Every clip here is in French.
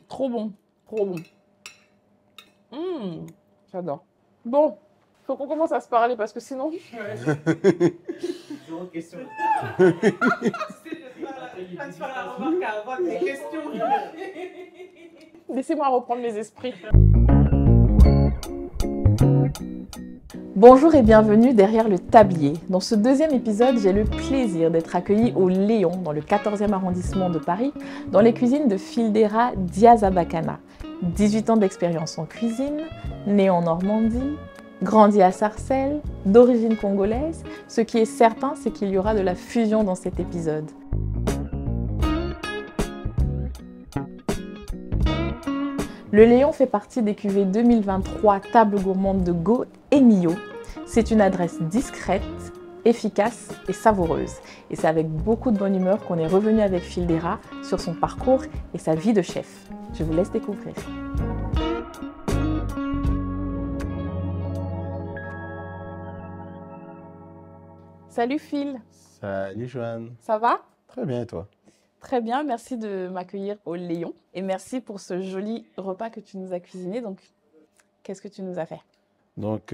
Trop bon, trop bon. J'adore. Bon, faut qu'on commence à se parler parce que sinon... Zéro question. Laissez-moi reprendre mes esprits. Bonjour et bienvenue derrière le tablier. Dans ce deuxième épisode, j'ai le plaisir d'être accueillie au Léon, dans le 14e arrondissement de Paris, dans les cuisines de Fildera Diazabakana. 18 ans d'expérience en cuisine, née en Normandie, grandi à Sarcelles, d'origine congolaise. Ce qui est certain, c'est qu'il y aura de la fusion dans cet épisode. Le Léon fait partie des cuvées 2023 Table Gourmande de Go et Mio. C'est une adresse discrète, efficace et savoureuse. Et c'est avec beaucoup de bonne humeur qu'on est revenu avec Fildera sur son parcours et sa vie de chef. Je vous laisse découvrir. Salut Phil. Salut Joanne. Ça va? Très bien et toi? Très bien, merci de m'accueillir au Léon et merci pour ce joli repas que tu nous as cuisiné. Donc, qu'est-ce que tu nous as fait? Donc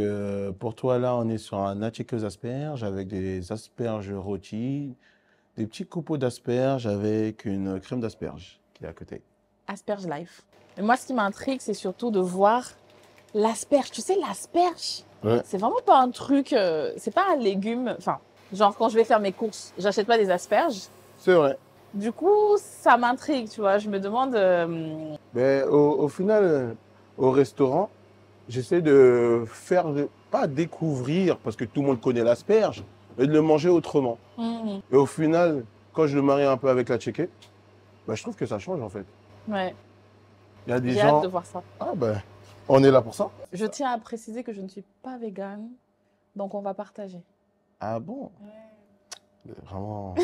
pour toi là, on est sur un natchique aux asperges avec des asperges rôties, des petits copeaux d'asperges avec une crème d'asperges qui est à côté. Asperge Life. Mais moi, ce qui m'intrigue, c'est surtout de voir l'asperge. Tu sais, l'asperge, Ouais. c'est vraiment pas un truc, c'est pas un légume. Enfin, genre quand je vais faire mes courses, j'achète pas des asperges. C'est vrai. Du coup, ça m'intrigue, tu vois. Je me demande. Mais au final, au restaurant, j'essaie de faire, pas découvrir, parce que tout le monde connaît l'asperge, mais de le manger autrement. Et au final, quand je le marie un peu avec la tchéké, bah, je trouve que ça change en fait. Ouais, Il y a des j'ai gens, hâte de voir ça. ah ben, on est là pour ça. Je tiens à préciser que je ne suis pas végane, donc on va partager. Ah bon? Vraiment.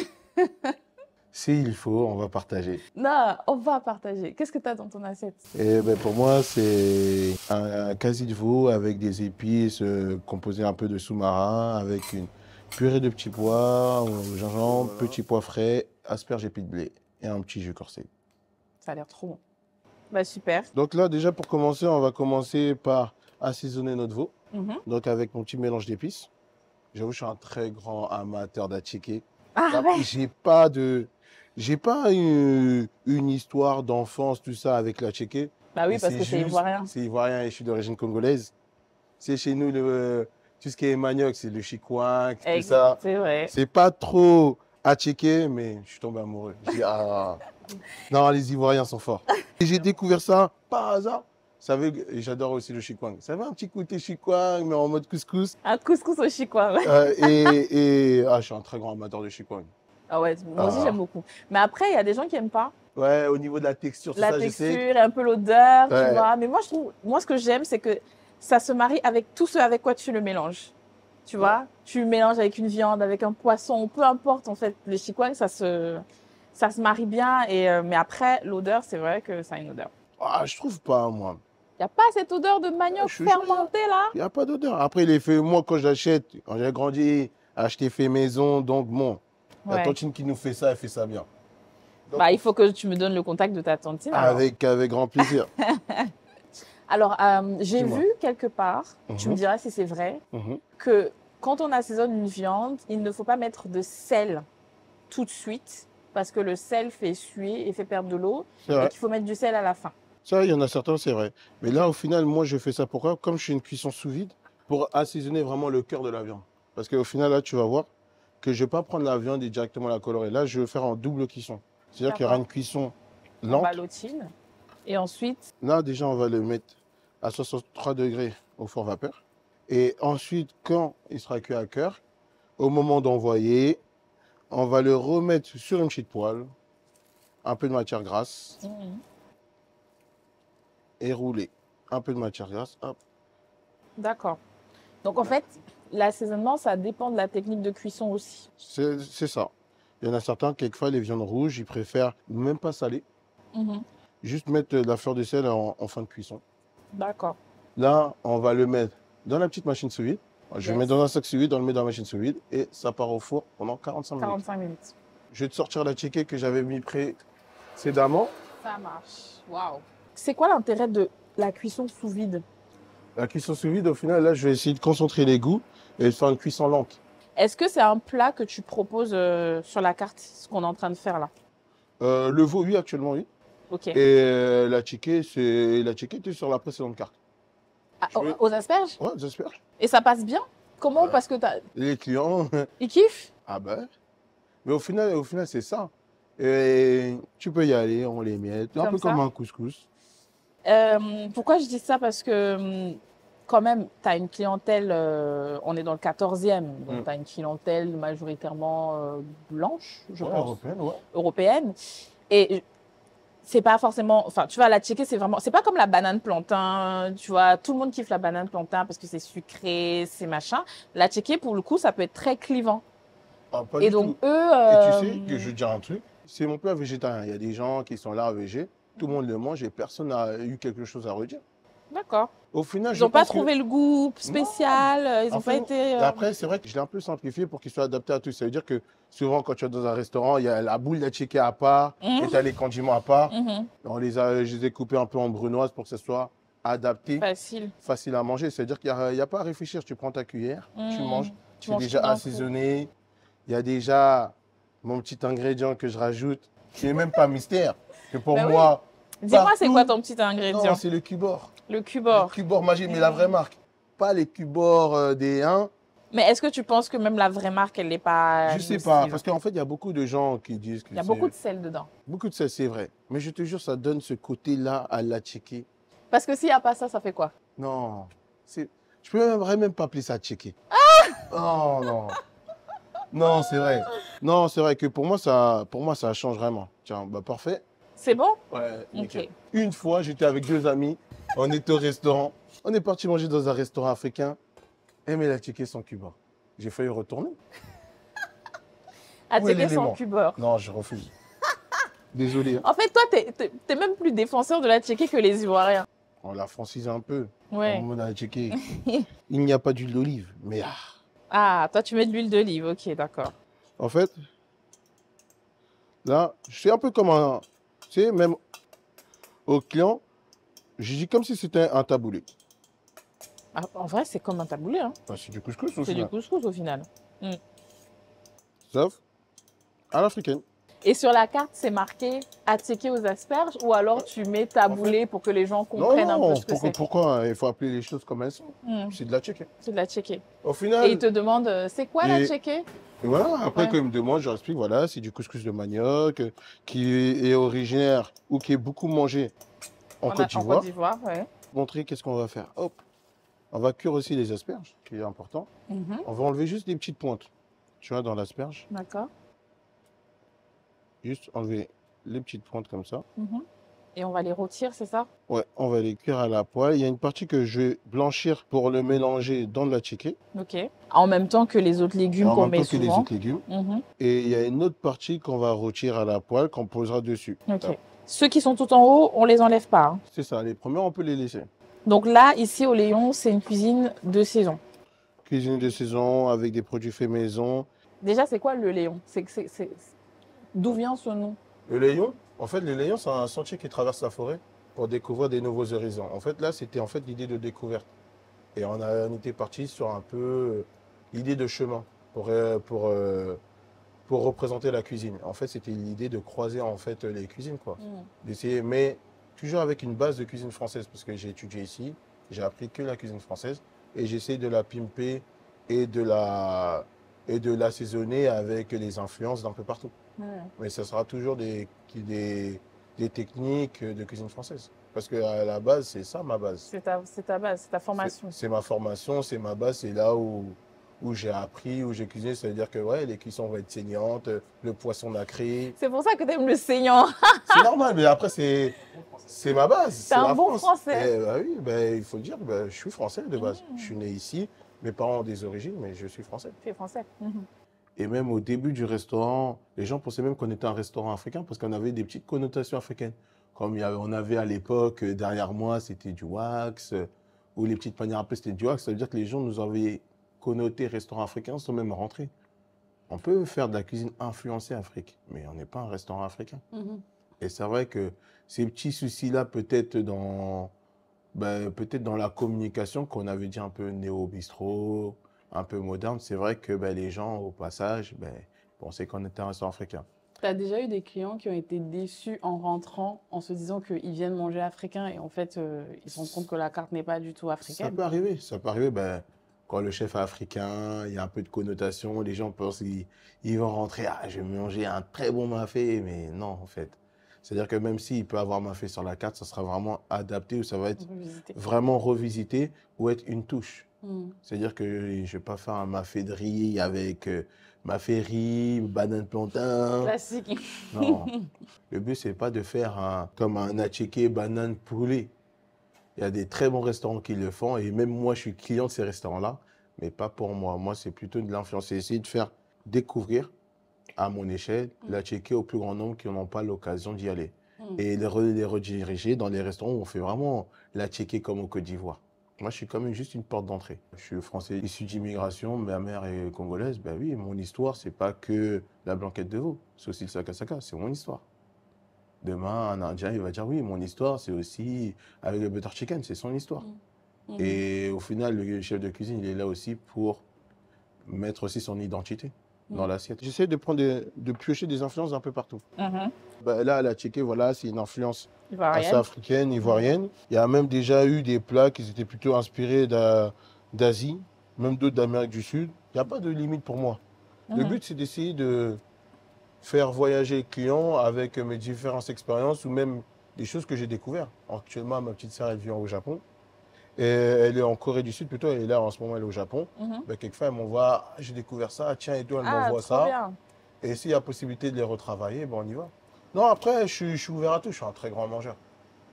S'il faut, on va partager. Non, on va partager. Qu'est-ce que tu as dans ton assiette? Et ben pour moi, c'est un quasi de veau avec des épices composées un peu de sous-marin, avec une purée de petits pois, au gingembre, petits pois frais, asperges et pis de blé et un petit jus corsé. Ça a l'air trop bon. Bah super. Donc là, déjà pour commencer, on va commencer par assaisonner notre veau. Mhm. Donc avec mon petit mélange d'épices. J'avoue, je suis un très grand amateur d'attiqué. Ah ouais. J'ai pas une histoire d'enfance, tout ça, avec la tchéké. Bah oui, Mais parce que c'est juste- ivoirien. C'est ivoirien et je suis d'origine congolaise. C'est chez nous, tout ce qui est manioc, c'est le chikwang, tout ça. C'est vrai. C'est pas trop à checker, mais je suis tombé amoureux. Je dis, ah, non, les Ivoiriens sont forts. Et j'ai découvert ça par hasard. Vous savez, et j'adore aussi le chikwang. Ça avait un petit côté chikwang, mais en mode couscous. Un couscous au chikwa. Ouais. Je suis un très grand amateur de chikwang. Ah ouais, moi aussi Ah. j'aime beaucoup. Mais après, il y a des gens qui n'aiment pas. Ouais, au niveau de la texture, tout La ça, je texture sais. et un peu l'odeur, tu Ouais. vois. Mais moi, je trouve, moi, ce que j'aime, c'est que ça se marie avec tout ce avec quoi tu le mélanges. Tu vois, tu le mélanges avec une viande, avec un poisson, peu importe en fait. Le chikwang, ça se marie bien. Mais après, l'odeur, c'est vrai que ça a une odeur. Ah, je trouve pas, moi. Il n'y a pas cette odeur de manioc Je suis fermenté là? Il n'y a pas d'odeur. Après, il est fait, moi, quand j'achète, quand j'ai grandi, acheté fait maison, donc bon, la Ouais. tantine qui nous fait ça, elle fait ça bien. Donc, Bah, il faut que tu me donnes le contact de ta tantine. alors. avec grand plaisir. Alors, j'ai Dis-moi. vu quelque part, tu me Mhm. diras si c'est vrai, Mhm. que quand on assaisonne une viande, il ne faut pas mettre de sel tout de suite parce que le sel fait suer et fait perdre de l'eau C'est et vrai. qu'il faut mettre du sel à la fin. Ça, il y en a certains, c'est vrai. Mais là, au final, moi, je fais ça pourquoi? Comme je fais une cuisson sous vide, pour assaisonner vraiment le cœur de la viande. Parce qu'au final, là, tu vas voir que je ne vais pas prendre la viande et directement la colorer. Là, je vais faire en double cuisson. C'est-à-dire qu'il y aura une cuisson On lente. ballotine. Et ensuite, Là, déjà, on va le mettre à 63 degrés au four vapeur. Et ensuite, quand il sera cuit à cœur, au moment d'envoyer, on va le remettre sur une petite poêle, un peu de matière grasse, et rouler. Un peu de matière grasse, hop. d'accord. Donc en fait, l'assaisonnement, ça dépend de la technique de cuisson aussi. C'est ça. Il y en a certains, quelquefois, les viandes rouges, ils préfèrent même pas saler, Mhm. juste mettre la fleur de sel en fin de cuisson. D'accord. Là, on va le mettre dans la petite machine sous vide. Je vais Yes. mettre dans un sac sous vide, on le met dans la machine sous vide et ça part au four pendant 45 minutes. 45 minutes. Je vais te sortir la chicken que j'avais mis prêt c'est d'amande. Ça marche. Waouh. C'est quoi l'intérêt de la cuisson sous vide? La cuisson sous vide, au final, là, je vais essayer de concentrer les goûts et de faire une cuisson lente. Est-ce que c'est un plat que tu proposes sur la carte, ce qu'on est en train de faire là? Le veau, oui, actuellement, oui. Ok. Et la chiquée, était sur la précédente carte. Ah, Je vais- aux asperges? Ouais, j'espère. Et ça passe bien? Comment? Ouais. Parce que Les clients, ils kiffent? ah ben. Mais au final, c'est ça. Et tu peux y aller, on les miette, un Comme peu ça? comme un couscous. Pourquoi je dis ça? Parce que quand même, tu as une clientèle, on est dans le 14e, donc tu as une clientèle majoritairement blanche, je Ouais, pense, européenne, ouais. européenne. Et c'est pas forcément, enfin, tu vois, la tchéké, c'est vraiment, c'est pas comme la banane plantain, tu vois, tout le monde kiffe la banane plantain parce que c'est sucré, c'est machin. La tchéké, pour le coup, ça peut être très clivant. Ah, pas Et du donc, tout. eux. Et tu sais que je vais te dire un truc, c'est mon plat végétarien. Il y a des gens qui sont là végé, tout le monde le mange et personne n'a eu quelque chose à redire. D'accord. Au final, Ils je n'ont pas pense que... trouvé le goût spécial, ils n'ont pas été. Après, c'est vrai que je l'ai un peu simplifié pour qu'il soit adapté à tous. Ça veut dire que souvent, quand tu vas dans un restaurant, il y a la boule d'attiqué à part et tu as les condiments à part. Mhm. Je les ai coupés un peu en brunoise pour que ce soit adapté, Facile. facile à manger. C'est-à-dire qu'il n'y a pas à réfléchir. Tu prends ta cuillère, tu manges. Tu C'est manges déjà tout d'un coup. assaisonné. Il y a déjà mon petit ingrédient que je rajoute, qui n'est même pas mystère. Que pour Bah oui. moi, Dis-moi, c'est partout- quoi ton petit ingrédient? Non, c'est le cubord. Le Le cubord. cubord magique, mais la vraie marque. Pas les cubords des 1. Mais est-ce que tu penses que même la vraie marque, elle n'est pas Je sais pas, nocive? parce qu'en fait, il y a beaucoup de gens qui disent que Il y a c'est... beaucoup de sel dedans. Beaucoup de ça, c'est vrai. Mais je te jure, ça donne ce côté-là à la tchéké. Parce que s'il n'y a pas ça, ça fait quoi? Non, je peux même pas appeler ça tchéké. Oh non. Non, c'est vrai. Non, c'est vrai que pour moi, ça change vraiment. Tiens, bah parfait. C'est bon? Ouais, nickel. Ok. Une fois, j'étais avec 2 amis, on était au restaurant. On est parti manger dans un restaurant africain. Et mais la tchéké sans cubord. J'ai failli retourner. À Où est tchéké sans l'élément? cubord. Non, je refuse. Désolé, hein. En fait, toi, t'es même plus défenseur de la tchéké que les Ivoiriens. On l'a francisé un peu. Ouais. On a checké. Il n'y a pas d'huile d'olive. Mais Ah, toi, tu mets de l'huile d'olive. Ok, d'accord. en fait, là, je suis un peu comme un. Tu sais, même au client, je dis comme si c'était un taboulé. Ah, en vrai, c'est comme un taboulé. Hein. Enfin, c'est du couscous au C'est du final. couscous au final. Sauf à l'africaine. Et sur la carte, c'est marqué attiqué aux asperges ou alors tu mets taboulé pour que les gens comprennent un peu ce que c'est. pourquoi il faut appeler les choses comme elles sont. C'est de la checker. C'est de la tchéké. Au final. Et ils te demandent, c'est quoi la tchéké? Et voilà, après, Ouais. quand ils me demandent, je leur explique, voilà, c'est du couscous de manioc qui est originaire ou qui est beaucoup mangé en Côte En d'Ivoire. Côte d'Ivoire, ouais. Montrer qu'est-ce qu'on va faire. Hop, on va cuire aussi les asperges, qui est important. On va enlever juste des petites pointes, tu vois, dans l'asperge. D'accord. Juste enlever les petites pointes comme ça. Et on va les rôtir, c'est ça? Ouais, on va les cuire à la poêle. Il y a une partie que je vais blanchir pour le mélanger dans de la tchéké. Ok. En même temps que les autres légumes En qu'on même met temps que les souvent. autres légumes. Et il y a une autre partie qu'on va rôtir à la poêle, qu'on posera dessus. Ok. Ceux qui sont tout en haut, on les enlève pas. Hein. C'est ça, les premiers, on peut les laisser. Donc là, ici au Léon, c'est une cuisine de saison. Cuisine de saison avec des produits faits maison. Déjà, c'est quoi le Léon? D'où vient ce nom? Le Léon, en fait, le Léon, c'est un sentier qui traverse la forêt pour découvrir des nouveaux horizons. En fait, là, c'était en fait l'idée de découverte. Et on était parti sur un peu l'idée de chemin pour représenter la cuisine. En fait, c'était l'idée de croiser en fait les cuisines, quoi. D'essayer, mais toujours avec une base de cuisine française, parce que j'ai étudié ici, j'ai appris que la cuisine française, et j'essaie de la pimper et de l'assaisonner avec les influences d'un peu partout. Mais ça sera toujours des techniques de cuisine française. Parce qu'à la base, c'est ça ma base. C'est ta base, c'est ta formation. C'est ma formation, c'est ma base, c'est là où j'ai appris, où j'ai cuisiné. C'est-à-dire que ouais, les cuissons vont être saignantes, le poisson nacré. C'est pour ça que tu aimes le saignant. C'est normal, mais après, c'est ma base. C'est un bon français. Bah oui, bah, il faut dire, bah, je suis français de base. Je suis né ici, mes parents ont des origines, mais je suis français. Tu es français. Et même au début du restaurant, les gens pensaient même qu'on était un restaurant africain parce qu'on avait des petites connotations africaines. Comme on avait à l'époque, derrière moi, c'était du wax, ou les petites panières à pain, c'était du wax. Ça veut dire que les gens nous avaient connoté restaurant africain sans même rentrer. On peut faire de la cuisine influencée Afrique, mais on n'est pas un restaurant africain. Et c'est vrai que ces petits soucis-là, peut-être dans la communication, qu'on avait dit un peu néo-bistrot, un peu moderne, c'est vrai que les gens, au passage, pensaient qu'on était un restaurant africain. Tu as déjà eu des clients qui ont été déçus en rentrant, en se disant qu'ils viennent manger africain et en fait, ils se rendent compte que la carte n'est pas du tout africaine? Ça peut arriver. Quand le chef est africain, il y a un peu de connotation, les gens pensent qu'ils vont rentrer, ah, je vais manger un très bon mafé, mais non, en fait. C'est-à-dire que même s'il peut avoir mafé sur la carte, ça sera vraiment adapté ou ça va être vraiment revisité ou être une touche. C'est-à-dire que je ne vais pas faire un mafé de riz avec mafé riz, banane plantain. Classique. Non. Le but, c'est pas de faire comme un attiéké banane poulet. Il y a des très bons restaurants qui le font et même moi, je suis client de ces restaurants-là, mais pas pour moi. Moi, c'est plutôt de l'influence. C'est essayer de faire découvrir à mon échelle l'attiéké au plus grand nombre qui n'ont pas l'occasion d'y aller. Et les rediriger dans les restaurants où on fait vraiment l'attiéké comme au Côte d'Ivoire. Moi, je suis comme juste une porte d'entrée. Je suis français issu d'immigration, ma mère est congolaise. Ben oui, mon histoire, c'est pas que la blanquette de veau, c'est aussi le sakasaka, c'est mon histoire. Demain, un Indien, il va dire oui, mon histoire, c'est aussi avec le butter chicken, c'est son histoire. Et au final, le chef de cuisine, il est là aussi pour mettre aussi son identité dans l'assiette. J'essaie de piocher des influences un peu partout. Là, la tchéké, voilà, c'est une influence assez africaine, ivoirienne. Il y a même déjà eu des plats qui étaient plutôt inspirés d'Asie, même d'autres d'Amérique du Sud. Il n'y a pas de limite pour moi. Le but, c'est d'essayer de faire voyager les clients avec mes différentes expériences ou même des choses que j'ai découvertes. Actuellement, ma petite sœur, elle vit au Japon. Et elle est en Corée du Sud plutôt, elle est là en ce moment, elle est au Japon. Quelquefois, elle m'envoie, j'ai découvert ça, tiens, et toi, elle m'envoie ça. Bien. Et s'il y a possibilité de les retravailler, on y va. Non, après, je suis ouvert à tout, je suis un très grand mangeur.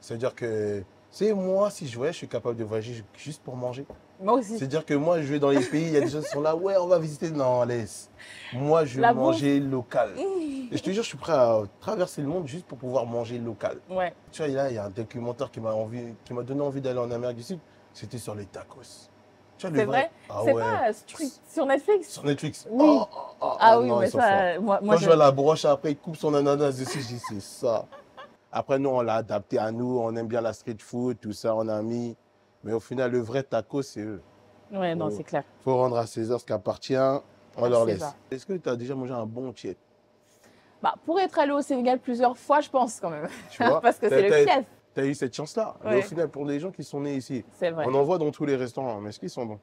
C'est-à-dire que, moi, si je voyage, je suis capable de voyager juste pour manger. Moi aussi. C'est-à-dire que moi, je vais dans les pays, il y a des gens qui sont là, ouais, on va visiter. Non, laisse. Moi, je veux manger local. Et je te jure, je suis prêt à traverser le monde juste pour pouvoir manger local. Ouais. Tu vois, là, il y a un documentaire qui m'a donné envie d'aller en Amérique du Sud. C'était sur les tacos. C'est vrai? C'est pas sur Netflix? Sur Netflix. Oui. Oui, non, mais ça, moi quand je vois la broche, après, il coupe son ananas dessus, je dis, c'est ça. Après, nous, on l'a adapté à nous. On aime bien la street food, tout ça, on a mis. Mais au final, le vrai taco, c'est eux. Ouais, non, c'est clair. Il faut rendre à César ce qui appartient. On leur laisse. Est-ce que tu as déjà mangé un bon tiède? Pour être allé au Sénégal plusieurs fois, je pense quand même. Tu vois, parce que c'est le fief. Tu as eu cette chance-là. Ouais. Mais au final, pour les gens qui sont nés ici, vrai. On en voit dans tous les restaurants. Mais est-ce qu'ils sont bons?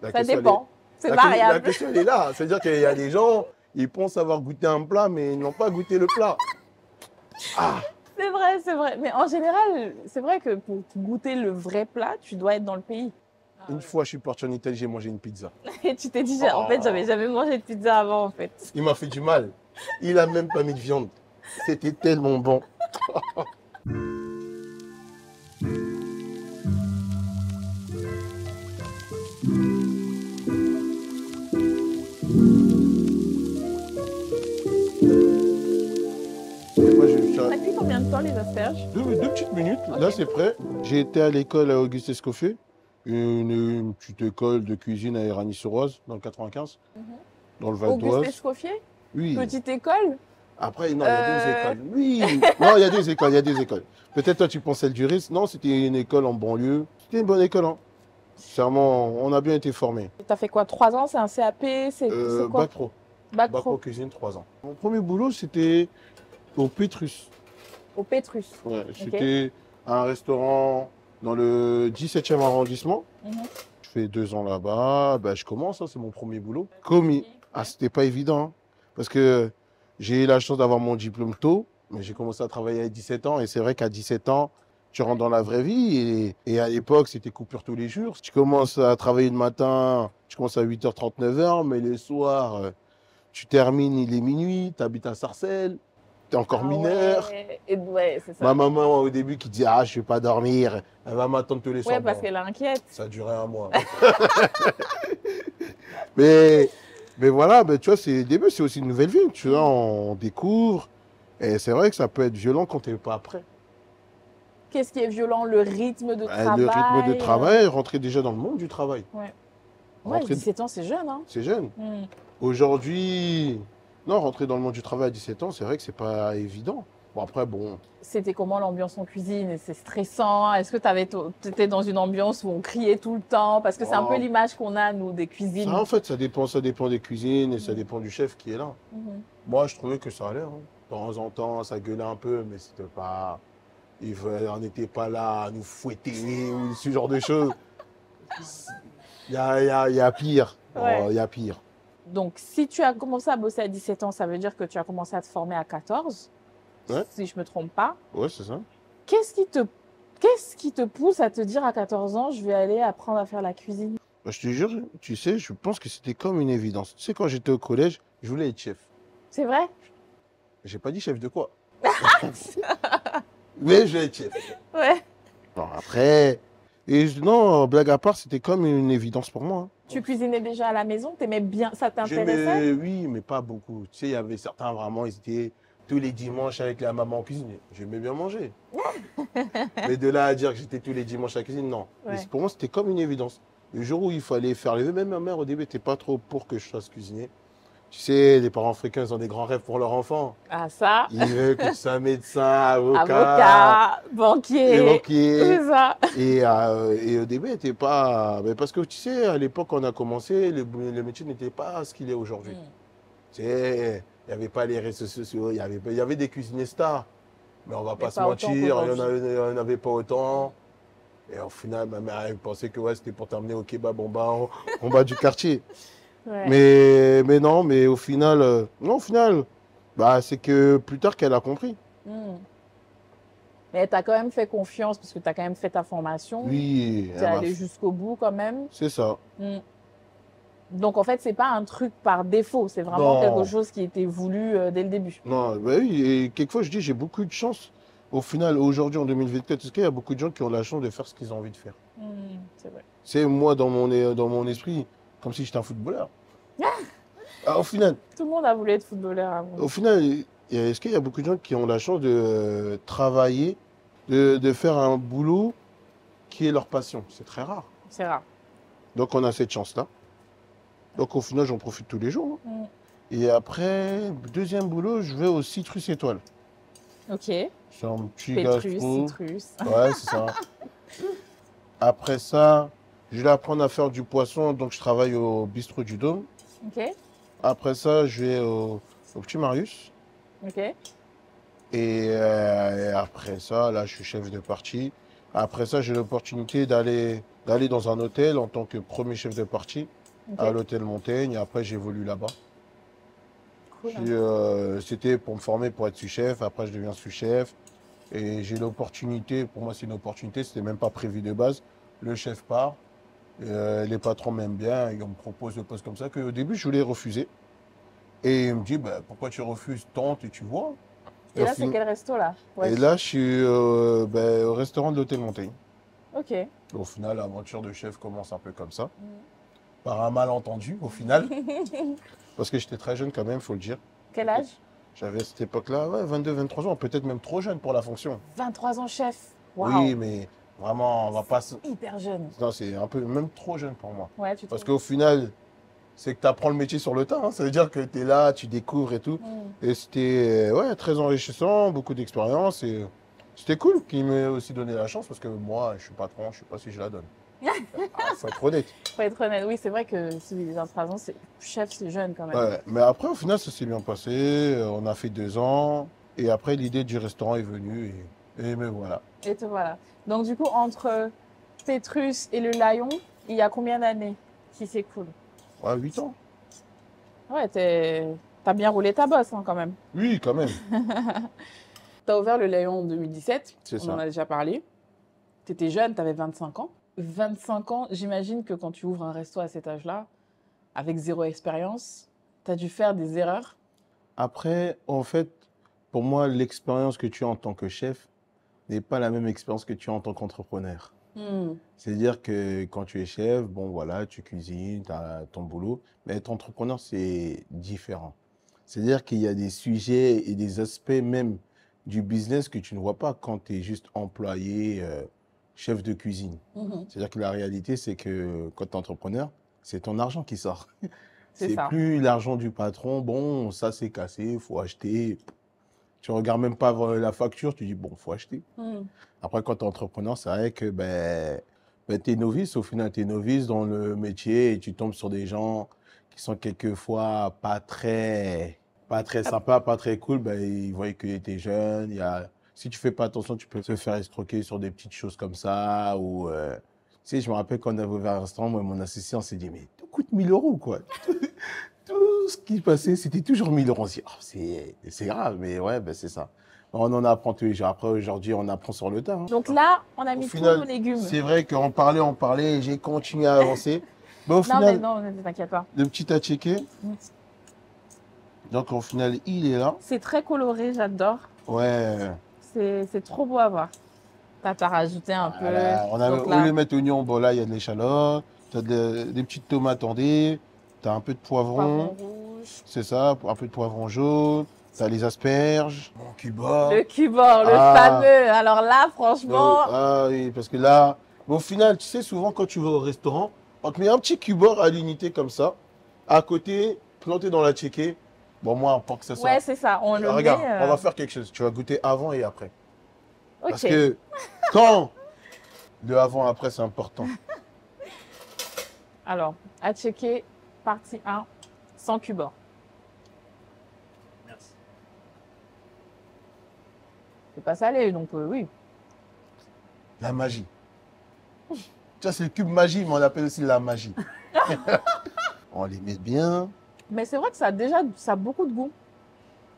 Ça dépend. C'est variable. La question, elle est là. C'est-à-dire qu'il y a des gens, ils pensent avoir goûté un plat, mais ils n'ont pas goûté le plat. C'est vrai. Mais en général, c'est vrai que pour goûter le vrai plat, tu dois être dans le pays. Une fois, je suis parti en Italie, j'ai mangé une pizza. Et tu t'es dit, en fait, j'avais jamais mangé de pizza avant, en fait. Il m'a fait du mal. Il a même pas mis de viande. C'était tellement bon. Ça a pris combien de temps les asperges? Deux petites minutes. Okay. Là, c'est prêt. J'ai été à l'école à Auguste Escoffier, une petite école de cuisine à Éragny-sur-Oise, dans le 95, dans le Val d'Oise. Auguste Escoffier? Oui. Petite école? Après, non, il y a deux écoles. Oui. Non, il y a des écoles. Peut-être toi, tu pensais du risque. Non, c'était une école en banlieue. C'était une bonne école, hein. Sincèrement, on a bien été formés. Tu as fait quoi? 3 ans? C'est un CAP? C'est quoi? Bac pro. Bac pro cuisine, 3 ans. Mon premier boulot, c'était au Pétrus. Au Pétrus? Ouais, c'était un restaurant dans le 17e arrondissement. Je fais 2 ans là-bas. Je commence, c'est mon premier boulot. Commis. C'était pas évident, hein, parce que j'ai eu la chance d'avoir mon diplôme tôt, mais j'ai commencé à travailler à 17 ans. Et c'est vrai qu'à 17 ans, tu rentres dans la vraie vie. Et à l'époque, c'était coupure tous les jours. Tu commences à travailler le matin, tu commences à 8h30, 9h, mais les soirs, tu termines, il est minuit, tu habites à Sarcelles. Tu es encore mineur. Ouais, c'est ça. Ma maman, au début, qui dit « Ah, je ne vais pas dormir », elle va m'attendre tous les soirs. Ouais, parce qu'elle est inquiète. Ça a duré 1 mois. mais voilà, tu vois, c'est le début, c'est aussi une nouvelle vie. Tu vois, on découvre. Et c'est vrai que ça peut être violent quand tu n'es pas prêt. Qu'est-ce qui est violent? Le rythme de travail? Le rythme de travail, rentrer déjà dans le monde du travail. Ouais, 17 ans, c'est jeune, hein? C'est jeune. Aujourd'hui... Non, rentrer dans le monde du travail à 17 ans, c'est vrai que c'est pas évident. Bon, après, bon. C'était comment l'ambiance en cuisine? C'est stressant? Est-ce que tu étais dans une ambiance où on criait tout le temps? Parce que c'est un peu Oh, l'image qu'on a, nous, des cuisines. ça, en fait, ça dépend des cuisines et ça dépend du chef qui est là. Mhm. Moi, je trouvais que ça allait. Hein. De temps en temps, ça gueulait un peu, mais c'était pas. On n'était pas là à nous fouetter ou ce genre de choses. Il y a pire. Ouais. Oh, il y a pire. Donc, si tu as commencé à bosser à 17 ans, ça veut dire que tu as commencé à te former à 14, Ouais. si je ne me trompe pas. Ouais, c'est ça. Qu'est-ce qui te pousse à te dire à 14 ans, je vais aller apprendre à faire la cuisine? Bah, je te jure, tu sais, je pense que c'était comme une évidence. Tu sais, quand j'étais au collège, je voulais être chef. C'est vrai? J'ai pas dit chef de quoi. Mais je voulais être chef. Ouais. Bon, après. Non, blague à part, c'était comme une évidence pour moi. Hein. Tu cuisinais déjà à la maison? T'aimais bien? Ça t'intéressait? Oui, mais pas beaucoup. Tu sais, il y avait certains vraiment, ils étaient tous les dimanches avec la maman en cuisine. J'aimais bien manger. Mais de là à dire que j'étais tous les dimanches à la cuisine, non. Ouais. Mais pour moi, c'était comme une évidence. Le jour où il fallait faire lever, même ma mère au début n'était pas trop pour que je fasse cuisiner. Tu sais, les parents africains, ils ont des grands rêves pour leurs enfants. Ah, ça. Ils veulent que tu sois médecin, avocat, Avocat, banquier. banquier. C'est ça. Et au début, elle n'était pas. Mais parce que tu sais, à l'époque, quand on a commencé, le métier n'était pas ce qu'il est aujourd'hui. Tu sais, il n'y avait pas les réseaux sociaux, il y avait des cuisiniers stars. Mais on ne va pas se pas autant mentir, il qu'aujourd'hui. n'y en avait pas autant. Et au final, ma mère elle pensait que ouais, c'était pour t'amener au kebab en bas du quartier. Ouais. Mais non, mais au final, bah, c'est que plus tard qu'elle a compris. Mais tu as quand même fait confiance parce que tu as quand même fait ta formation. Oui, Tu es allé jusqu'au bout quand même. c'est ça. Donc en fait, c'est pas un truc par défaut, c'est vraiment Non. quelque chose qui était voulu dès le début. Non, bah oui, et quelquefois je dis j'ai beaucoup de chance. Au final, aujourd'hui en 2024, parce qu'il y a beaucoup de gens qui ont la chance de faire ce qu'ils ont envie de faire. C'est vrai. C'est moi dans mon esprit, comme si j'étais un footballeur. Au final, Tout le monde a voulu être footballeur avant. au final, est-ce qu'il y a beaucoup de gens qui ont la chance de travailler, de faire un boulot qui est leur passion? C'est très rare. C'est rare. Donc on a cette chance-là. Donc au final, j'en profite tous les jours. Hein. Et après, deuxième boulot, je vais au Citrus Étoile. Ok. C'est un petit Pétrus, gastro. citrus. Ouais, c'est ça. Après ça, je vais apprendre à faire du poisson, donc je travaille au bistrot du Dôme. Ok. Après ça, je vais au Petit Marius. Ok. Et après ça, là, je suis chef de partie. Après ça, j'ai l'opportunité d'aller dans un hôtel en tant que premier chef de partie à l'hôtel Montaigne. Et après, j'évolue là-bas. Cool. C'était pour me former pour être sous-chef. Après, je deviens sous-chef. Et j'ai l'opportunité, pour moi, c'est une opportunité, c'était même pas prévu de base. Le chef part, les patrons m'aiment bien, et on me propose le poste comme ça, qu'au début, je voulais refuser. Et il me dit, bah, pourquoi tu refuses? Tente et tu vois. Et là, c'est quel resto là? Et là, je suis au restaurant de l'hôtel Montaigne. Ok. Au final, l'aventure de chef commence un peu comme ça. Par un malentendu, au final. Parce que j'étais très jeune quand même, il faut le dire. Quel âge? J'avais à cette époque-là, ouais, 22, 23 ans, peut-être même trop jeune pour la fonction. 23 ans chef. Wow. Oui, mais vraiment, on va pas... Hyper jeune. Non, c'est un peu même trop jeune pour moi. Ouais, tu Parce qu'au final, c'est que tu apprends le métier sur le tas. Hein. Ça veut dire que tu es là, tu découvres et tout. Et c'était ouais, très enrichissant, beaucoup d'expérience. Et c'était cool qu'il m'ait aussi donné la chance parce que moi, je suis patron, je ne sais pas si je la donne. Faut être honnête. Faut être honnête. Oui, c'est vrai que si 23 ans, chef, c'est jeune quand même. Ouais, mais après, au final, ça s'est bien passé. On a fait 2 ans. Et après, l'idée du restaurant est venue. Et me voilà. Et te voilà. Donc, du coup, entre Pétrus et le Lion, il y a combien d'années qui s'écoulent? Ouais, 8 ans. Ouais, t'as bien roulé ta bosse hein, quand même. Oui, quand même. T'as ouvert le Lion en 2017. C'est On ça. en a déjà parlé. T'étais jeune, t'avais 25 ans. 25 ans, j'imagine que quand tu ouvres un resto à cet âge-là, avec 0 expérience, t'as dû faire des erreurs. Après, en fait, pour moi, l'expérience que tu as en tant que chef n'est pas la même expérience que tu as en tant qu'entrepreneur. C'est-à-dire que quand tu es chef, bon voilà, tu cuisines, tu as ton boulot, mais être entrepreneur, c'est différent. C'est-à-dire qu'il y a des sujets et des aspects même du business que tu ne vois pas quand tu es juste employé, chef de cuisine. C'est-à-dire que la réalité, c'est que quand tu es entrepreneur, c'est ton argent qui sort. C'est ça. plus l'argent du patron, bon, ça c'est cassé, il faut acheter. Tu regardes même pas la facture, tu dis, bon, faut acheter. Mm. Après, quand tu es entrepreneur, c'est vrai que tu es novice. Au final, tu es novice dans le métier et tu tombes sur des gens qui sont quelquefois pas très sympas, pas très cool. Ben, ils voient que tu es jeune. Si tu fais pas attention, tu peux te faire escroquer sur des petites choses comme ça. Ou, tu sais, je me rappelle quand on avait ouvert un restaurant, moi et mon associé, on s'est dit, mais tout coûte 1000 euros, quoi. Tout ce qui passait, c'était toujours 1000 euros. On s'est dit, oh, c'est grave, mais ouais, ben, c'est ça. On en apprend tous les jours. Après, aujourd'hui, on apprend sur le tas. Hein. Donc là, on a mis Au tous final, nos légumes. c'est vrai qu'on parlait, et j'ai continué à avancer. Mais au final, Non, ne t'inquiète pas. le petit à checker. Donc, au final, il est là. C'est très coloré, j'adore. Ouais. C'est trop beau à voir. T'as rajouté un peu. On a, au lieu de mettre oignon, bon là, il y a de l'échalote. Tu as des petites tomates en dés. Tu as un peu de poivron. Rouge. C'est ça, un peu de poivron jaune. Tu as les asperges. Mon cuba. Le cubord, le fameux. Alors là, franchement. Ah oui, parce que là, mais au final, tu sais, souvent quand tu vas au restaurant, on te met un petit cubord à l'unité comme ça, à côté, planté dans la tchéké. Bon, moi, pour que ça soit. Ouais, c'est ça. On le Regarde, met. on va faire quelque chose. Tu vas goûter avant et après. Ok. Parce que quand le avant-après, c'est important. Alors, à checker, partie 1, sans cubord. Merci. C'est pas salé, donc oui. La magie. Tu vois, c'est le cube magie, mais on l'appelle aussi la magie. On les met bien. Mais c'est vrai que ça a beaucoup de goût.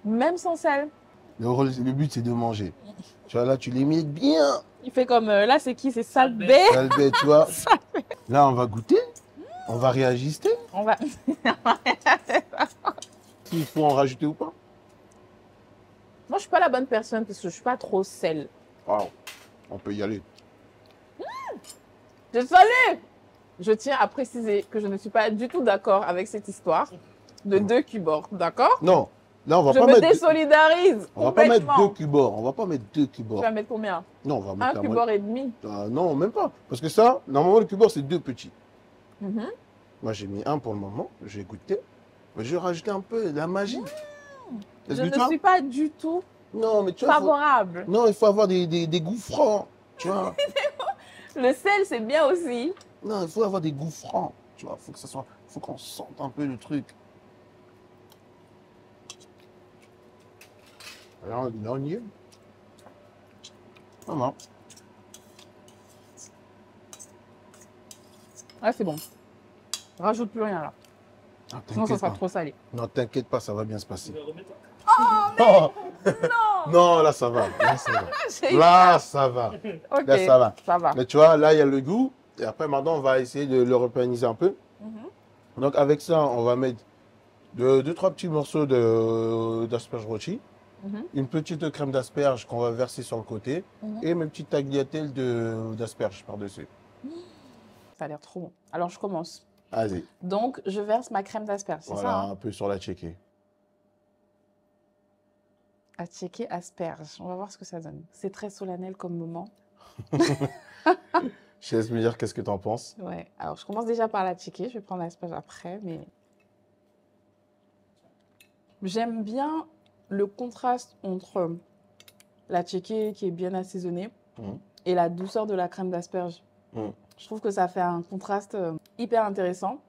Même sans sel. Le but, c'est de manger. Tu vois, là, tu les mets bien. Il fait comme, là, c'est qui? C'est Salbé. Salbé, tu vois. Là, on va goûter. On va réajuster. On va... S'il faut en rajouter ou pas. Moi, je suis pas la bonne personne parce que je suis pas trop sel. Wow. On peut y aller. C'est salé! Je tiens à préciser que je ne suis pas du tout d'accord avec cette histoire de 2 cubords, d'accord? Non. Là, on va Je pas me mettre. désolidarise. On va pas mettre complètement. 2 cubords. On va pas mettre 2 Tu cubords. vas mettre combien? Non, on va mettre Un la cubord et demi. non, même pas. Parce que ça, normalement, le cubord, c'est 2 petits. Mhm. Moi, j'ai mis un pour le moment. J'ai goûté. Mais je vais rajouter un peu de la magie. Je Est-ce que ne tu vois? suis pas du tout Non, mais tu vois, favorable. non, il faut avoir des goûts francs. Tu vois? Le sel, c'est bien aussi. Non, il faut avoir des goûts francs. Tu vois, faut qu'on sente un peu le truc. Là, on y est. Vraiment. Ouais, c'est bon. Rajoute plus rien là. Ah, Sinon, ça t'inquiète sera pas. trop salé. Non, t'inquiète pas, ça va bien se passer. Tu veux remettre? Non, non, là, ça va. Là, ça va. Là, ça va. Ok, Là, ça va. ça va. Mais tu vois, là, il y a le goût. Et après, maintenant, on va essayer de le repaniser un peu. Mhm. Donc, avec ça, on va mettre 2-3 petits morceaux d'asperges rôties. Mhm. Une petite crème d'asperges qu'on va verser sur le côté. Mhm. Et mes petites tagliatelles d'asperges par-dessus. Ça a l'air trop bon. Alors, je commence. Vas-y. Donc, je verse ma crème d'asperges, c'est Voilà, ça, hein? un peu sur la tchéké. À checker asperges. On va voir ce que ça donne. C'est très solennel comme moment. Je te laisse me dire qu'est-ce que tu en penses. Ouais. Alors, je commence déjà par la checker. Je vais prendre l'asperge après, mais... J'aime bien le contraste entre la checker qui est bien assaisonnée et la douceur de la crème d'asperges. Je trouve que ça fait un contraste hyper intéressant.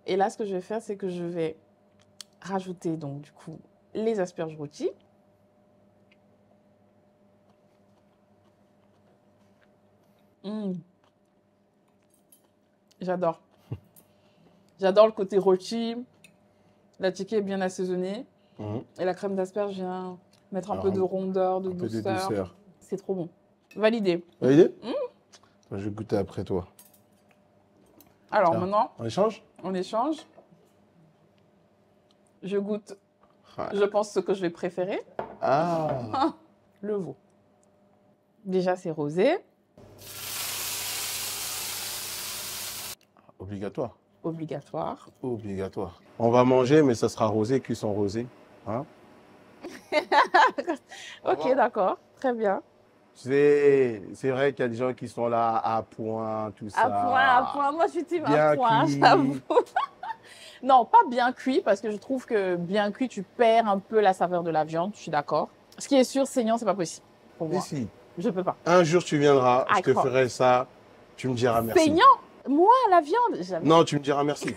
Et là, ce que je vais faire, c'est que je vais rajouter donc du coup les asperges rôties. J'adore. J'adore le côté rôti. La tiki est bien assaisonnée. Et la crème d'asperge vient mettre un peu de rondeur, de douceur. C'est trop bon. Validé. Validé? Je vais goûter après toi. Alors tiens, maintenant, on échange? On échange. Je goûte, je pense, ce que je vais préférer. Ah. Le veau. Déjà, c'est rosé. Obligatoire. Obligatoire. Obligatoire. On va manger, mais ça sera rosé, cuisson rosé. Hein? Ok, d'accord. Très bien. C'est vrai qu'il y a des gens qui sont là à point, tout ça. À point. Moi, je suis team bien à point, cuit. j'avoue. Non, pas bien cuit, parce que je trouve que bien cuit, tu perds un peu la saveur de la viande, je suis d'accord. Ce qui est sûr, saignant, c'est pas possible pour Mais moi. si, Je peux pas. un jour tu viendras, je te Accro. ferai ça, tu me diras merci. Saignant? Moi, la viande, jamais. Non, tu me diras merci.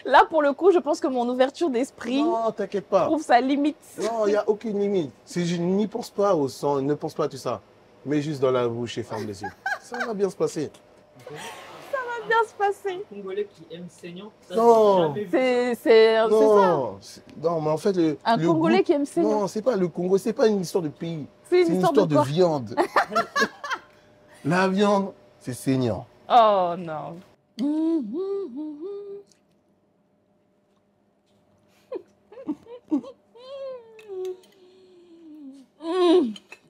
Là, pour le coup, je pense que mon ouverture d'esprit Non, t'inquiète pas. trouve sa limite. Non, il n'y a aucune limite. Si je n'y pense pas au sang, ne pense pas à tout ça. Mets juste dans la bouche et ferme les yeux. Ça va bien se passer. Bien se passer. Un Congolais qui aime saignant, ça, Non. j'ai jamais vu. C'est ça. Non, non, mais en fait, Un le Congolais goût- qui aime saignant. Non, c'est pas le Congo, c'est pas une histoire de pays. C'est C'est une une histoire histoire de de quoi? viande. La viande, c'est saignant. Oh non.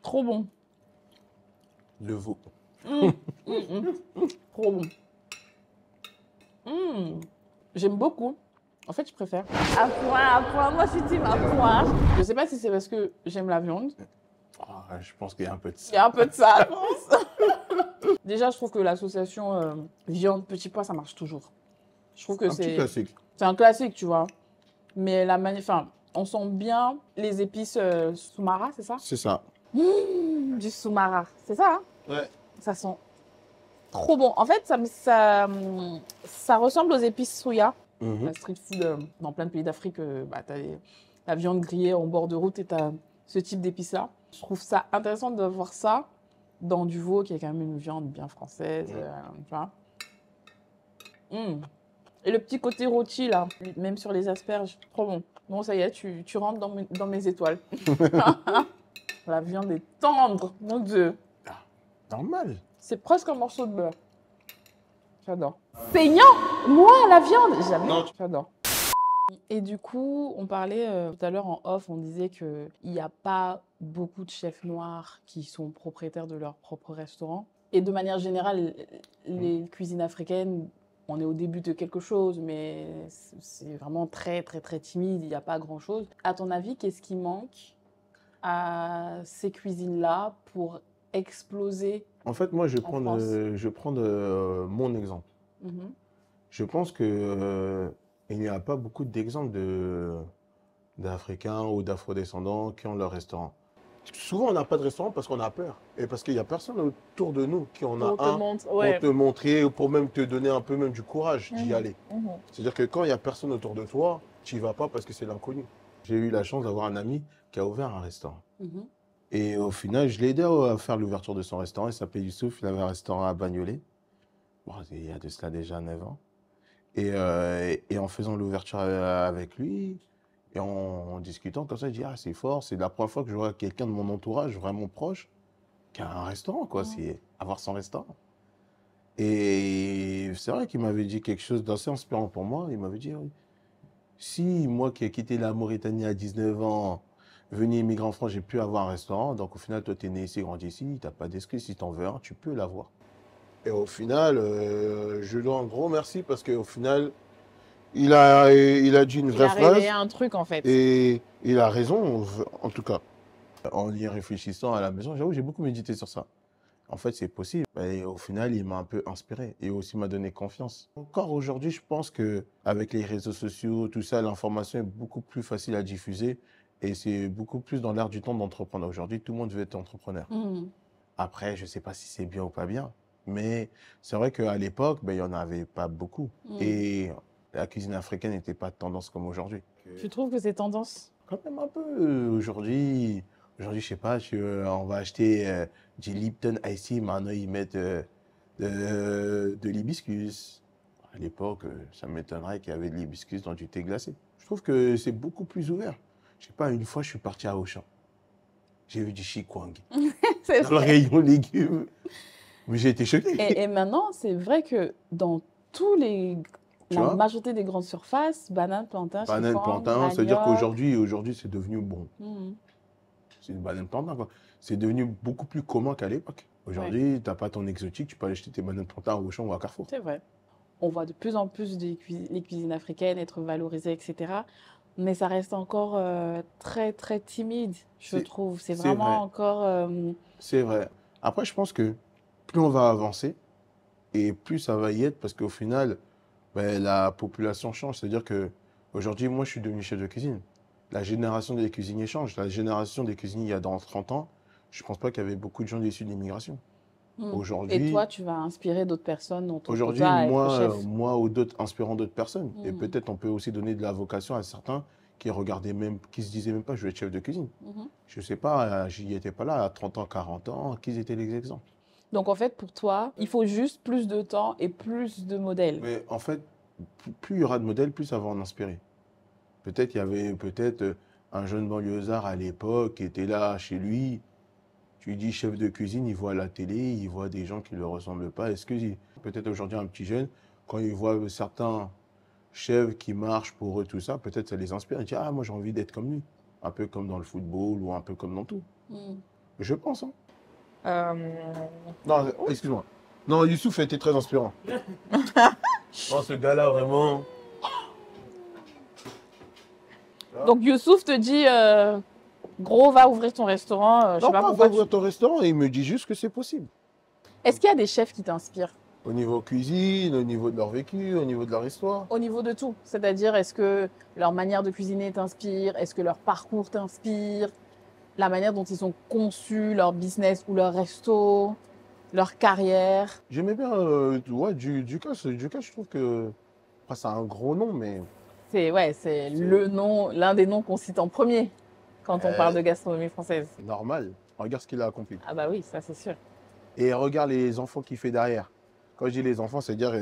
Trop bon. Le veau. Trop bon. J'aime beaucoup. En fait, je préfère. À point. Moi, je suis team à point. Je sais pas si c'est parce que j'aime la viande. Ah, je pense qu'il y a un peu de Il ça. y a un peu de ça, je pense. Déjà, je trouve que l'association viande, petit pois, ça marche toujours. Je trouve que Un petit classique. c'est un classique, tu vois. Mais enfin, on sent bien les épices soumara, c'est ça? C'est ça. Du soumara, c'est ça, hein? Ouais. Ça sent trop bon. En fait, ça ressemble aux épices soya. Mhm. La street food, dans plein de pays d'Afrique, tu as la viande grillée en bord de route et tu as ce type d'épices-là. Je trouve ça intéressant de voir ça dans du veau, qui est quand même une viande bien française. Tu vois. Et le petit côté rôti, là, même sur les asperges, trop bon. Bon, ça y est, tu rentres dans mes étoiles. La viande est tendre, mon Dieu. Normal. C'est presque un morceau de beurre. J'adore. Saignant? Moi, la viande? Jamais. Non. J'adore. Et du coup, on parlait tout à l'heure en off, on disait qu'il n'y a pas beaucoup de chefs noirs qui sont propriétaires de leur propre restaurant. Et de manière générale, les cuisines africaines, on est au début de quelque chose, mais c'est vraiment très, très, très timide, il n'y a pas grand-chose. À ton avis, qu'est-ce qui manque à ces cuisines-là pour exploser? En fait, moi, je En France. vais prendre mon exemple. Mhm. Je pense que il n'y a pas beaucoup d'exemples d'Africains ou d'Afro-descendants qui ont leur restaurant. Souvent, on n'a pas de restaurant parce qu'on a peur. Et parce qu'il n'y a personne autour de nous qui en a Pour te un montrer, ouais. pour te montrer, ou pour même te donner un peu même du courage d'y Mhm. aller. C'est-à-dire que quand il n'y a personne autour de toi, tu n'y vas pas parce que c'est l'inconnu. J'ai eu la chance d'avoir un ami qui a ouvert un restaurant. Mhm. Et au final, je l'ai aidé à faire l'ouverture de son restaurant. Il s'appelait Youssouf, il avait un restaurant à Bagnolet. Bon, il y a de cela déjà 9 ans. Et en faisant l'ouverture avec lui, et en discutant comme ça, je dis, ah, c'est fort, c'est la première fois que je vois quelqu'un de mon entourage, vraiment proche, qui a un restaurant, quoi. C'est avoir son restaurant. Et c'est vrai qu'il m'avait dit quelque chose d'assez inspirant pour moi. Il m'avait dit, oui, si moi qui ai quitté la Mauritanie à 19 ans, venu immigrer en France, j'ai pu avoir un restaurant. Donc au final, toi, tu es né ici, grandi ici, tu n'as pas d'excuse. Si tu en veux un, tu peux l'avoir. Et au final, je lui dois un gros merci parce qu'au final, il a dit une Il vraie a phrase. réveillé un truc, en fait. Et il a raison, en tout cas. En y réfléchissant à la maison, j'avoue, j'ai beaucoup médité sur ça. En fait, c'est possible. Et au final, il m'a un peu inspiré et aussi m'a donné confiance. Encore aujourd'hui, je pense qu'avec les réseaux sociaux, tout ça, l'information est beaucoup plus facile à diffuser et c'est beaucoup plus dans l'air du temps d'entreprendre. Aujourd'hui, tout le monde veut être entrepreneur. Après, je ne sais pas si c'est bien ou pas bien, mais c'est vrai qu'à l'époque, il n'y en avait pas beaucoup. Et la cuisine africaine n'était pas tendance comme aujourd'hui. Tu trouves que c'est tendance? Quand même un peu. Aujourd'hui, je sais pas, on va acheter du Lipton Ice Tea, maintenant ils mettent de l'hibiscus. À l'époque, ça m'étonnerait qu'il y avait de l'hibiscus dans du thé glacé. Je trouve que c'est beaucoup plus ouvert. Je sais pas, une fois, je suis parti à Auchan. J'ai vu du chikwang C'est dans le vrai. rayon légumes. Mais j'ai été choqué. Et maintenant, c'est vrai que dans Tu la vois, majorité des grandes surfaces, banane, plantain, banane, chiffon, plantain, c'est-à-dire manioc. qu'aujourd'hui, c'est devenu bon. Mhm. C'est une banane plantain, quoi. C'est devenu beaucoup plus commun qu'à l'époque. Aujourd'hui, tu n'as pas ton exotique, tu peux aller acheter tes bananes plantain au Auchan ou à Carrefour. C'est vrai. On voit de plus en plus les cuisines africaines être valorisées, etc. Mais ça reste encore très, très timide, je trouve. C'est c'est vraiment vrai. encore... C'est vrai. Après, je pense que plus on va avancer et plus ça va y être parce qu'au final, Ben, la population change. C'est-à-dire qu'aujourd'hui, moi, je suis devenu chef de cuisine. La génération des cuisiniers change. La génération des cuisiniers, il y a dans 30 ans, je ne pense pas qu'il y avait beaucoup de gens issus de l'immigration. Et toi, Aujourd'hui, tu vas inspirer d'autres personnes autour de aujourd'hui, toi à être chef. moi ou d'autres, inspirant d'autres personnes. Et Mhm. peut-être on peut aussi donner de la vocation à certains qui regardaient même, qui se disaient même pas, je vais être chef de cuisine. Mhm. Je ne sais pas, j'y étais pas là, à 30 ans, 40 ans, qui étaient les exemples. Donc, en fait, pour toi, il faut juste plus de temps et plus de modèles. Mais en fait, plus il y aura de modèles, plus ça va en inspirer. Peut-être il y avait un jeune banlieusard à l'époque qui était là chez lui. Tu lui dis chef de cuisine, il voit à la télé, il voit des gens qui ne le ressemblent pas. Peut-être aujourd'hui un petit jeune, quand il voit certains chefs qui marchent pour eux, tout ça, peut-être ça les inspire. Il dit, ah, moi j'ai envie d'être comme lui. Un peu comme dans le football ou un peu comme dans tout. Je pense, hein. Non, excuse-moi. Non, Youssouf a été très inspirant. Non, ce gars-là, vraiment. Donc, Youssouf te dit, gros, va ouvrir ton restaurant. Je sais Non, pas pas pourquoi. va ouvrir ton restaurant, il me dit juste que c'est possible. Est-ce qu'il y a des chefs qui t'inspirent? Au niveau cuisine, au niveau de leur vécu, au niveau de leur histoire. Au niveau de tout. C'est-à-dire, est-ce que leur manière de cuisiner t'inspire? Est-ce que leur parcours t'inspire? La manière dont ils ont conçu leur business ou leur resto, leur carrière? J'aimais bien ouais, Ducasse. Ducasse, je trouve que. Enfin, c'est un gros nom, mais. C'est le nom, l'un des noms qu'on cite en premier quand on parle de gastronomie française. Normal. Regarde ce qu'il a accompli. Ah bah oui, ça c'est sûr. Et regarde les enfants qu'il fait derrière. Quand je dis les enfants, c'est-à-dire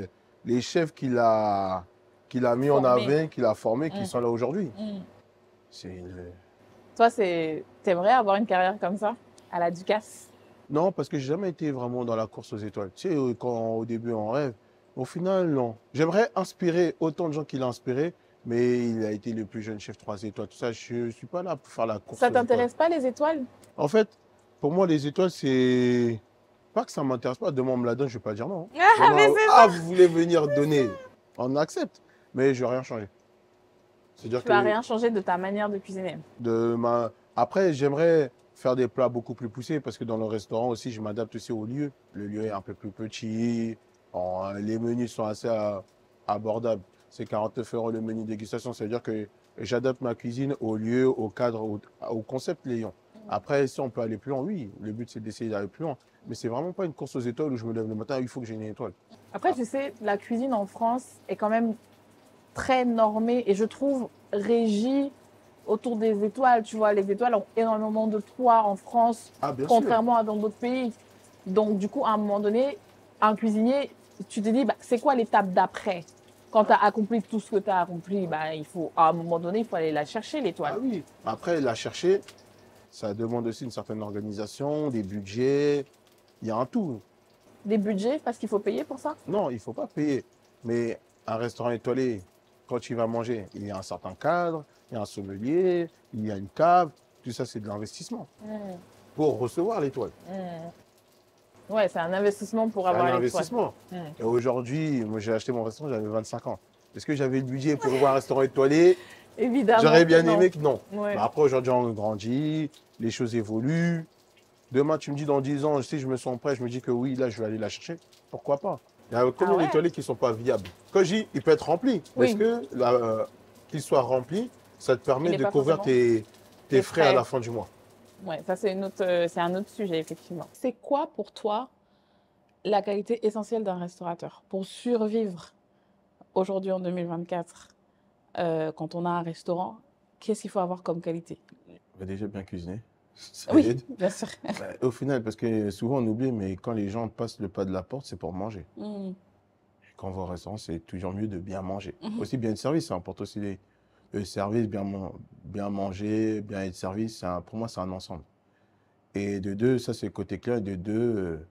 les chefs qu'il a mis en avant, qu'il a formés, qui sont là aujourd'hui. C'est. Toi, t'aimerais avoir une carrière comme ça, à la Ducasse? Non, parce que j'ai jamais été vraiment dans la course aux étoiles. Tu sais, quand au début on rêve, au final, non. J'aimerais inspirer autant de gens qu'il a inspiré, mais il a été le plus jeune chef 3 étoiles. Tout ça, je ne suis pas là pour faire la course. Ça t'intéresse pas les étoiles? En fait, pour moi, les étoiles, c'est pas que ça m'intéresse pas. Demain, on me la donne, je ne vais pas dire non. Ah, mais c'est ça. Vous voulez venir donner, on accepte, mais je ne vais rien changer. C'est-à-dire Tu vas rien changer de ta manière de cuisiner. Après, j'aimerais faire des plats beaucoup plus poussés parce que dans le restaurant aussi, je m'adapte aussi au lieu. Le lieu est un peu plus petit. Les menus sont assez abordables. C'est 49 € le menu dégustation. Ça veut dire que j'adapte ma cuisine au lieu, au cadre, au concept Léon. Après, si on peut aller plus loin, oui. Le but, c'est d'essayer d'aller plus loin. Mais c'est vraiment pas une course aux étoiles où je me lève le matin, il faut que j'ai une étoile. Après, tu sais, la cuisine en France est quand même très normée et je trouve régie autour des étoiles. Tu vois, les étoiles ont énormément de poids en France, contrairement à dans d'autres pays. Donc, du coup, à un moment donné, un cuisinier, tu te dis, bah, c'est quoi l'étape d'après? Quand tu as accompli tout ce que tu as accompli, bah, à un moment donné, il faut aller la chercher, l'étoile. Ah oui. Après, la chercher, ça demande aussi une certaine organisation, des budgets. Il y a un tout. Des budgets, parce qu'il faut payer pour ça? Non, il ne faut pas payer. Mais un restaurant étoilé, quand tu vas manger, il y a un certain cadre, il y a un sommelier, il y a une cave. Tout ça, c'est de l'investissement pour recevoir l'étoile. Ouais, c'est un investissement pour avoir l'étoile. C'est un investissement. Et aujourd'hui, moi, j'ai acheté mon restaurant, j'avais 25 ans. Est-ce que j'avais le budget pour avoir un restaurant étoilé? Évidemment. J'aurais bien aimé que non. Ouais. Mais après, aujourd'hui, on grandit, les choses évoluent. Demain, tu me dis dans 10 ans, si je me sens prêt, je me dis que oui, là, je vais aller la chercher. Pourquoi pas? Il y a combien d'étoilés qui ne sont pas viables? Quand je dis, il peut être rempli. Est-ce que qu'il soit rempli, ça te permet de couvrir tes frais à la fin du mois? Ouais, ça, c'est un autre sujet, effectivement. C'est quoi pour toi la qualité essentielle d'un restaurateur pour survivre aujourd'hui en 2024? Quand on a un restaurant, qu'est-ce qu'il faut avoir comme qualité? Déjà bien cuisiner. Oui, bien sûr. Au final, parce que souvent on oublie, mais quand les gens passent le pas de la porte, c'est pour manger. Quand on va au restaurant, c'est toujours mieux de bien manger. Aussi bien être servi, ça importe aussi le service, bien manger, bien être servi. Pour moi, c'est un ensemble. Et de deux, ça c'est le côté clair. De deux,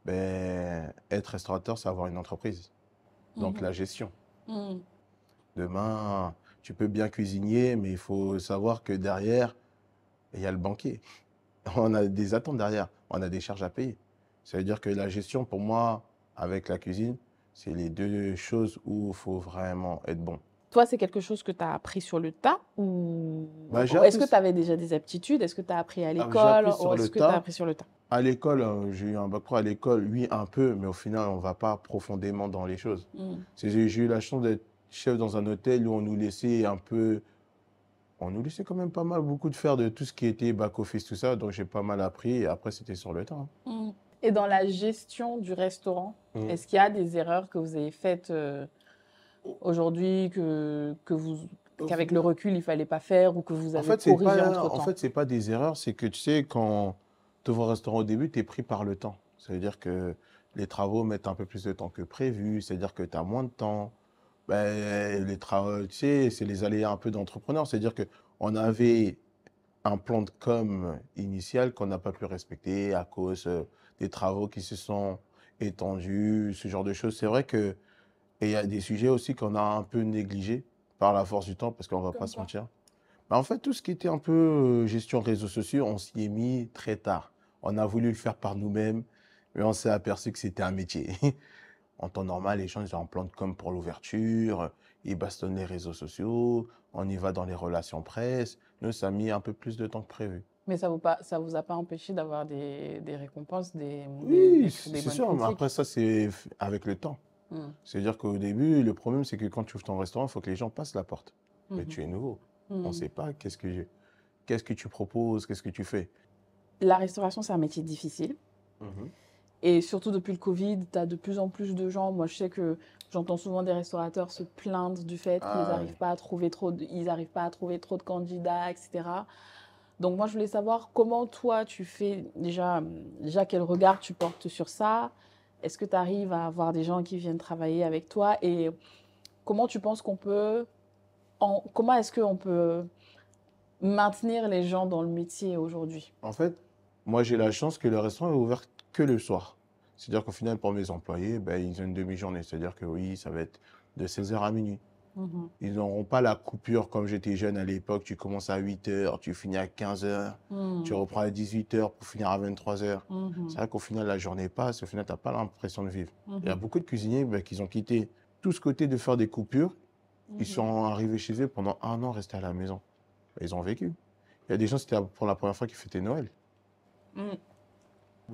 être restaurateur, c'est avoir une entreprise. Donc la gestion. Demain, tu peux bien cuisiner, mais il faut savoir que derrière, il y a le banquier. On a des attentes derrière. On a des charges à payer. Ça veut dire que la gestion, pour moi, avec la cuisine, c'est les deux choses où il faut vraiment être bon. Toi, c'est quelque chose que tu as appris sur le tas ou est-ce que tu avais déjà des aptitudes? Est-ce que tu as appris à l'école ou est-ce que tu as appris sur le tas? À l'école, j'ai eu un bac pro à l'école, oui, un peu, mais au final, on ne va pas profondément dans les choses. J'ai eu la chance d'être chef dans un hôtel où on nous laissait quand même pas mal, beaucoup de faire de tout ce qui était back-office, tout ça. Donc, j'ai pas mal appris et après, c'était sur le temps. Et dans la gestion du restaurant, est-ce qu'il y a des erreurs que vous avez faites aujourd'hui qu'avec le recul, il ne fallait pas faire ou que vous avez corrigé entre-temps? En fait, ce n'est pas des erreurs, c'est que tu sais, quand tu ouvres un restaurant au début, tu es pris par le temps. Ça veut dire que les travaux mettent un peu plus de temps que prévu, c'est-à-dire que tu as moins de temps. Ben, les travaux, tu sais, c'est les aléas un peu d'entrepreneur. C'est-à-dire qu'on avait un plan de com initial qu'on n'a pas pu respecter à cause des travaux qui se sont étendus, ce genre de choses. C'est vrai que il y a des sujets aussi qu'on a un peu négligés par la force du temps, parce qu'on ne va pas se mentir. Ben, en fait, tout ce qui était un peu gestion réseaux sociaux, on s'y est mis très tard. On a voulu le faire par nous-mêmes, mais on s'est aperçu que c'était un métier. En temps normal, les gens ils ont un plan de com pour l'ouverture, ils bastonnent les réseaux sociaux, on y va dans les relations presse. Nous, ça a mis un peu plus de temps que prévu. Mais ça vous a pas empêché d'avoir des récompenses, oui, c'est sûr, mais après ça, c'est avec le temps. C'est-à-dire qu'au début, le problème, c'est que quand tu ouvres ton restaurant, il faut que les gens passent la porte. Mais tu es nouveau. On ne sait pas qu'est-ce que tu proposes, qu'est-ce que tu fais. La restauration, c'est un métier difficile. Et surtout depuis le Covid, tu as de plus en plus de gens. Moi, je sais que j'entends souvent des restaurateurs se plaindre du fait qu'ils n'arrivent pas à trouver trop de candidats, etc. Donc moi, je voulais savoir comment toi, tu fais déjà quel regard tu portes sur ça. Est-ce que tu arrives à avoir des gens qui viennent travailler avec toi? Et comment tu penses comment est-ce qu'on peut maintenir les gens dans le métier aujourd'hui? En fait, moi, j'ai la chance que le restaurant est ouvert que le soir. C'est-à-dire qu'au final, pour mes employés, ils ont une demi-journée. C'est-à-dire que oui, ça va être de 16h à minuit. Ils n'auront pas la coupure comme j'étais jeune à l'époque. Tu commences à 8h, tu finis à 15h, tu reprends à 18h pour finir à 23h. C'est vrai qu'au final, la journée passe. Au final, tu n'as pas l'impression de vivre. Il y a beaucoup de cuisiniers qui ont quitté tout ce côté de faire des coupures. Ils sont arrivés chez eux pendant 1 an, restés à la maison. Ils ont vécu. Il y a des gens, c'était pour la première fois qu'ils fêtaient Noël.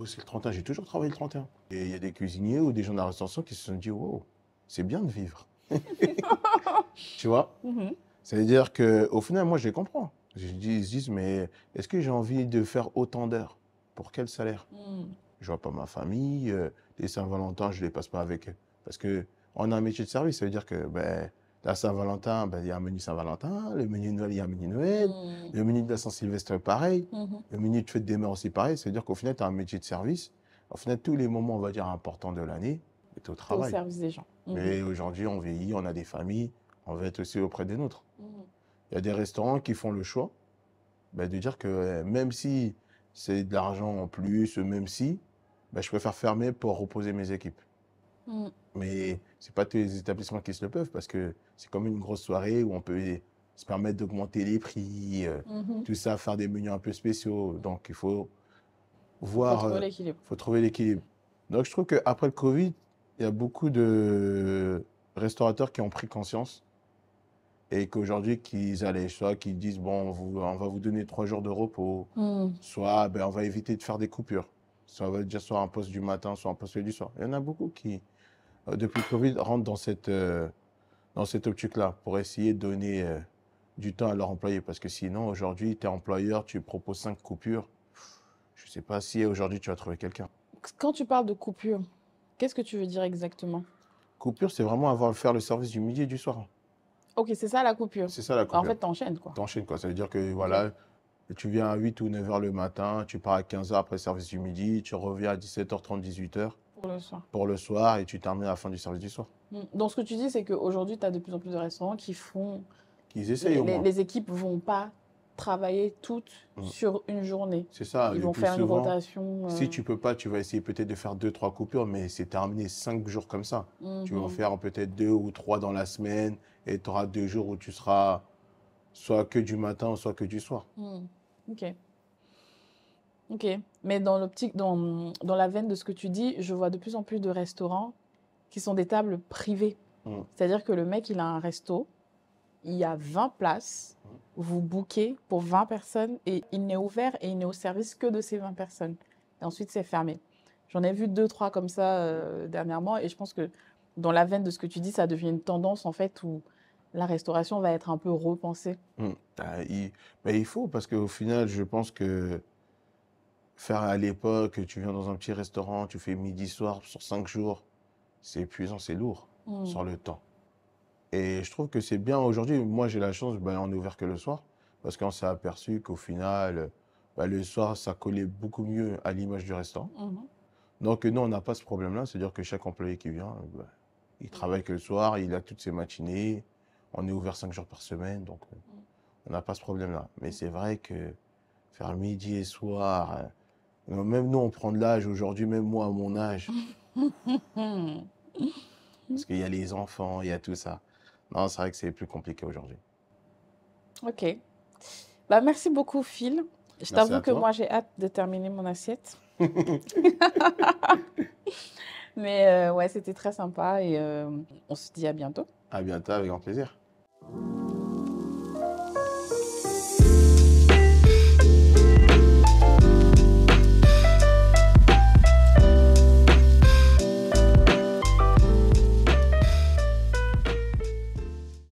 C'est le 31, j'ai toujours travaillé le 31. Et il y a des cuisiniers ou des gens de la restauration qui se sont dit, wow, c'est bien de vivre. Tu vois? Ça veut dire qu'au final, moi, je les comprends. Ils se disent, mais est-ce que j'ai envie de faire autant d'heures? Pour quel salaire? Je vois pas ma famille. Les Saint-Valentin, je les passe pas avec eux. Parce qu'on a un métier de service. Ça veut dire que la Saint-Valentin, il y a un menu Saint-Valentin. Le menu de Noël, il y a un menu Noël. Le menu de la Saint-Sylvestre, pareil. Le menu de fête des mères aussi, pareil. Ça veut dire qu'au final, tu as un métier de service. Au final, tous les moments, on va dire, importants de l'année, tu es au travail. Au service des gens. Mais aujourd'hui, on vieillit, on a des familles, on va être aussi auprès des nôtres. Il y a des restaurants qui font le choix de dire que même si c'est de l'argent en plus, même si, je préfère fermer pour reposer mes équipes. Mais ce n'est pas tous les établissements qui se le peuvent parce que c'est comme une grosse soirée où on peut se permettre d'augmenter les prix, tout ça, faire des menus un peu spéciaux. Donc, il faut voir… Il faut trouver l'équilibre. Donc, je trouve qu'après le Covid, il y a beaucoup de restaurateurs qui ont pris conscience et qu'aujourd'hui, soit qu'ils disent, bon, on va vous donner 3 jours de repos, soit on va éviter de faire des coupures. Ça va dire soit un poste du matin, soit un poste du soir. Il y en a beaucoup qui, depuis le Covid, rentrent dans cette optique-là pour essayer de donner du temps à leurs employés. Parce que sinon, aujourd'hui, tu es employeur, tu proposes 5 coupures. Je ne sais pas si aujourd'hui, tu vas trouver quelqu'un. Quand tu parles de coupure, qu'est-ce que tu veux dire exactement? Coupure, c'est vraiment faire le service du midi et du soir. Ok, c'est ça la coupure. C'est ça la coupure. En fait, t'enchaînes quoi. T'enchaînes quoi. Ça veut dire que voilà, tu viens à 8 ou 9 heures le matin, tu pars à 15 heures après le service du midi, tu reviens à 17h30, 18h. Pour le soir. Pour le soir et tu termines à la fin du service du soir. Donc, ce que tu dis, c'est qu'aujourd'hui, tu as de plus en plus de restaurants qui font… Qu'ils essayent au moins. Les équipes ne vont pas travailler toutes sur une journée. C'est ça. Ils vont faire une rotation. Si tu ne peux pas, tu vas essayer peut-être de faire 2-3 coupures, mais c'est terminé 5 jours comme ça. Tu vas en faire peut-être 2 ou 3 dans la semaine et tu auras 2 jours où tu seras soit que du matin, soit que du soir. Ok. Mais dans l'optique, dans la veine de ce que tu dis, je vois de plus en plus de restaurants qui sont des tables privées. C'est-à-dire que le mec, il a un resto il y a 20 places, vous bookez pour 20 personnes et il n'est ouvert et il n'est au service que de ces 20 personnes. Et ensuite, c'est fermé. J'en ai vu 2-3 comme ça dernièrement et je pense que dans la veine de ce que tu dis, ça devient une tendance en fait où la restauration va être un peu repensée. Mais il faut, parce qu'au final, je pense que faire à l'époque, tu viens dans un petit restaurant, tu fais midi soir sur 5 jours, c'est épuisant, c'est lourd sur le temps. Et je trouve que c'est bien aujourd'hui. Moi, j'ai la chance, on n'est ouvert que le soir, parce qu'on s'est aperçu qu'au final, le soir, ça collait beaucoup mieux à l'image du restaurant. Donc, nous, on n'a pas ce problème-là. C'est-à-dire que chaque employé qui vient, il travaille que le soir, il a toutes ses matinées. On est ouvert 5 jours par semaine, donc on n'a pas ce problème-là. Mais c'est vrai que faire midi et soir, même nous, on prend de l'âge aujourd'hui, même moi, à mon âge. Parce qu'il y a les enfants, il y a tout ça. Non, c'est vrai que c'est plus compliqué aujourd'hui. Ok. Merci beaucoup, Phil. Je t'avoue que moi, j'ai hâte de terminer mon assiette. Mais ouais, c'était très sympa et on se dit à bientôt. À bientôt, avec grand plaisir.